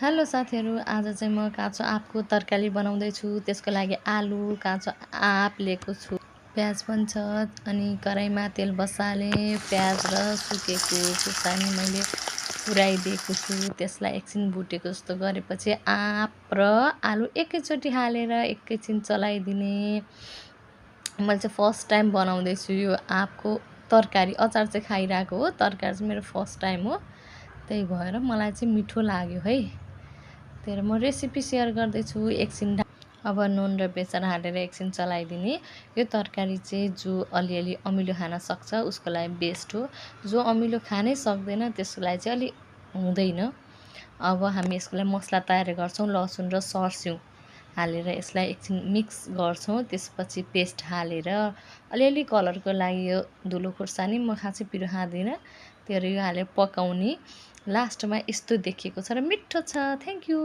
Hello साथीहरू, आज चाहिँ म काँचो आँपको तरकारी बनाउँदैछु। त्यसको लागि आलु, काँचो आँप लिएको छु। प्याज पनि छ अनि कराईमा तेल बसालेँ। प्याज र सुकेको खुर्सानी मैले पुराइदिएको छु। त्यसलाई एकछिन भुटेको जस्तो गरेपछि आँप र आलु एकैचोटि हालेर एकैछिन चलाइदिने। मैले चाहिँ फर्स्ट टाइम बनाउँदैछु यो आँपको तरकारी। अचार चाहिँ खाइरहेको हो, तरकारी चाहिँ मेरो फर्स्ट टाइम हो। त्यही भएर मलाई चाहिँ मिठो लाग्यो है। त्यही म रेसिपी सेयर गर्दैछु। एकछिन अब नुन र बेसार हालेर एकछिन चलाइदिने। यो तरकारी चाहिँ जो अलिअलि अमिलो खान सक्छ उसको लागि बेस्ट हो। जो अमिलो खानै सक्दैन त्यसको लागि चाहिँ अलि हुँदैन। अब हामी यसको लागि मसला तयार गर्छौँ। लसुन र सर्स्यौँ हालेर यसलाई एकछिन मिक्स गर्छौँ। त्यसपछि पेस्ट हालेर अलिअलि कलरको लागि यो धुलो खुर्सानी, म खासै पिरो खाँदिनँ, त्यही यो हालेर पकाउने। लास्टमा यस्तो देखिएको छ र मिठो छ। Thank you.